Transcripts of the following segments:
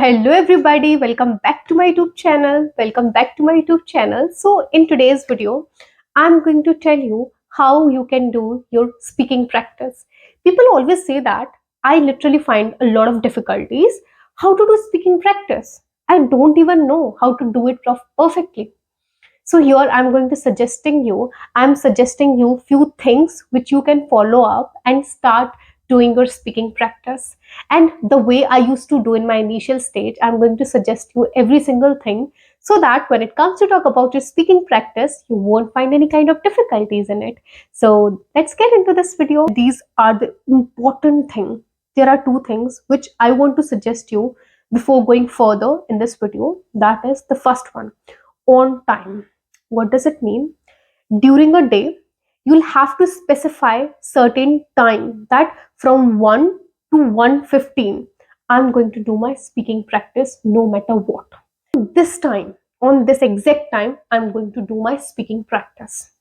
Hello everybody, welcome back to my YouTube channel. So in today's video, I'm going to tell you how you can do your speaking practice. People always say that I literally find a lot of difficulties how to do speaking practice. I don't even know how to do it perfectly. So here I'm suggesting you few things which you can follow up and start doing your speaking practice. And the way I used to do in my initial stage, I'm going to suggest you every single thing so that when it comes to talk about your speaking practice, you won't find any kind of difficulties in it. So let's get into this video. These are the important thing. There are two things which I want to suggest you before going further in this video. That is the first one, on time. What does it mean? During a day, you'll have to specify certain time that from 1 to 1:15, I'm going to do my speaking practice no matter what. This time, on this exact time, I'm going to do my speaking practice.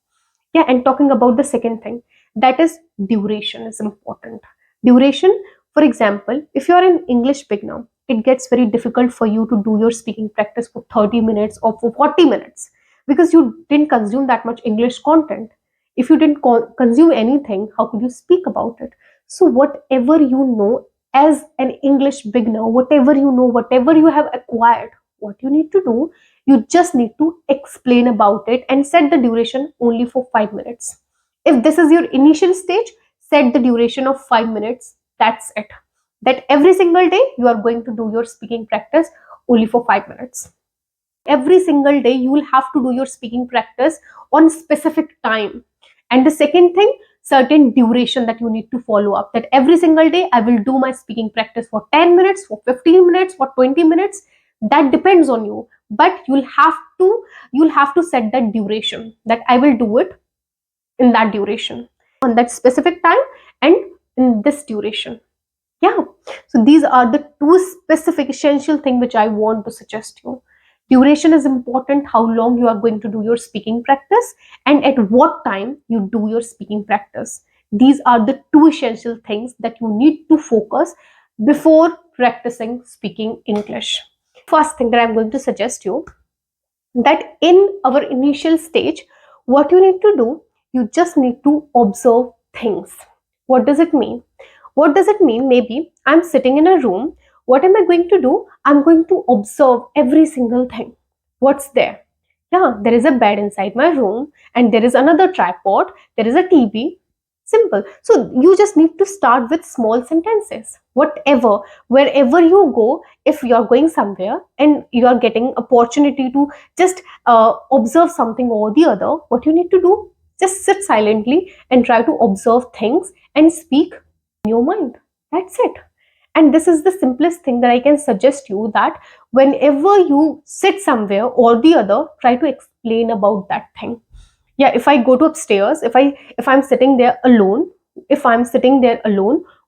Yeah, and talking about the second thing, that is duration is important. Duration, for example, if you're an English beginner, it gets very difficult for you to do your speaking practice for 30 minutes or for 40 minutes because you didn't consume that much English content. If you didn't consume anything, how could you speak about it? So whatever you know as an English beginner, whatever you know, whatever you have acquired, what you need to do, you just need to explain about it and set the duration only for 5 minutes. If this is your initial stage, set the duration of 5 minutes. That's it. That every single day you are going to do your speaking practice only for 5 minutes. Every single day you will have to do your speaking practice on specific time. And the second thing, certain duration that you need to follow up. That every single day I will do my speaking practice for 10 minutes, for 15 minutes, for 20 minutes. That depends on you, but you'll have to set that duration, that I will do it in that duration, on that specific time, and in this duration. Yeah, so these are the two specific essential thing which I want to suggest you. Duration is important, how long you are going to do your speaking practice, and at what time you do your speaking practice. These are the two essential things that you need to focus before practicing speaking English. First thing that I'm going to suggest you, that in our initial stage, what you need to do, you just need to observe things. What does it mean? What does it mean? Maybe I'm sitting in a room. What am I going to do? I'm going to observe every single thing. What's there? Yeah, there is a bed inside my room, and there is another tripod, there is a TV. Simple. So you just need to start with small sentences. Whatever, wherever you go, if you are going somewhere and you are getting opportunity to just observe something or the other, what you need to do, just sit silently and try to observe things and speak in your mind. That's it. And this is the simplest thing that I can suggest you, that whenever you sit somewhere or the other, try to explain about that thing. Yeah, if I go to upstairs, if I'm sitting there alone,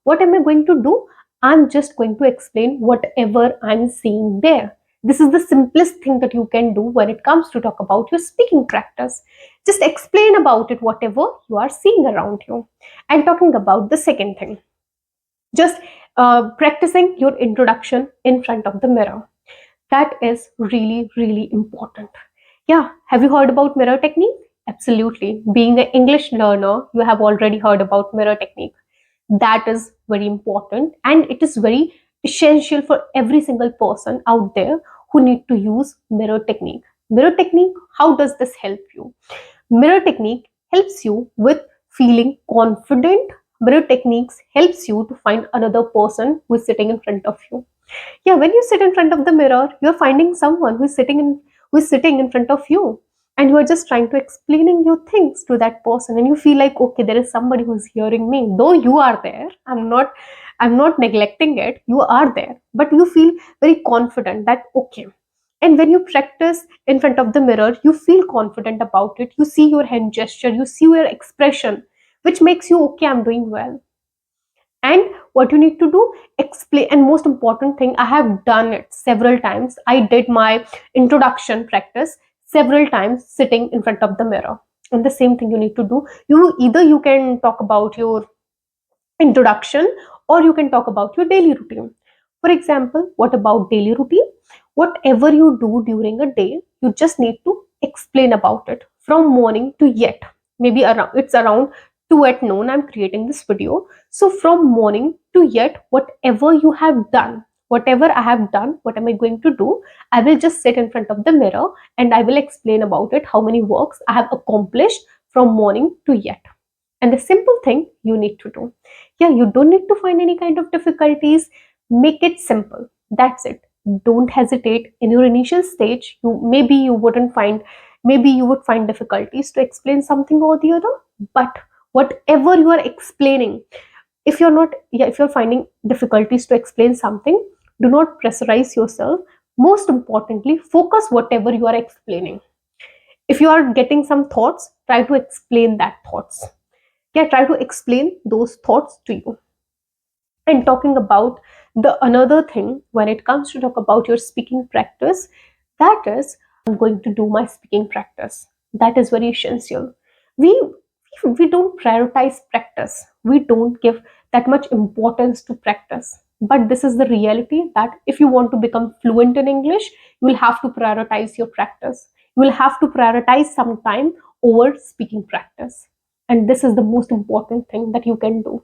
what am I going to do? I'm just going to explain whatever I'm seeing there. This is the simplest thing that you can do when it comes to talk about your speaking practice. Just explain about it, whatever you are seeing around you. And talking about the second thing, just practicing your introduction in front of the mirror. That is really, really important. Yeah, have you heard about mirror technique? Absolutely. Being an English learner, you have already heard about mirror technique. That is very important, and it is very essential for every single person out there who need to use mirror technique. Mirror technique, how does this help you? Mirror technique helps you with feeling confident. Mirror techniques helps you to find another person who is sitting in front of you. Yeah, when you sit in front of the mirror, you're finding someone who is sitting in front of you, and you are just trying to explaining your things to that person, and you feel like, okay, there is somebody who's hearing me. Though you are there, I'm not neglecting it. You are there, but you feel very confident that okay. And when you practice in front of the mirror, you feel confident about it. You see your hand gesture, you see your expression, which makes you okay, I'm doing well. And what you need to do, explain. And most important thing, I have done it several times. I did my introduction practice several times sitting in front of the mirror. And the same thing you need to do, you can talk about your introduction, or you can talk about your daily routine. For example, what about daily routine? Whatever you do during a day, you just need to explain about it from morning to yet. Maybe around it's around 2 at noon I'm creating this video. So from morning to yet, whatever you have done, whatever I have done, what am I going to do? I will just sit in front of the mirror and I will explain about it, how many works I have accomplished from morning to yet. And the simple thing you need to do. Yeah, you don't need to find any kind of difficulties. Make it simple. That's it. Don't hesitate in your initial stage. Maybe you would find difficulties to explain something or the other. But whatever you are explaining, if you're finding difficulties to explain something, do not pressurize yourself. Most importantly, focus whatever you are explaining. If you are getting some thoughts, try to explain that thoughts. Yeah, try to explain those thoughts to you. And talking about the another thing, when it comes to talk about your speaking practice, that is, I'm going to do my speaking practice. That is very essential. We we don't prioritize practice. We don't give that much importance to practice. But this is the reality, that if you want to become fluent in English, you will have to prioritize your practice. You will have to prioritize some time over speaking practice. And this is the most important thing that you can do.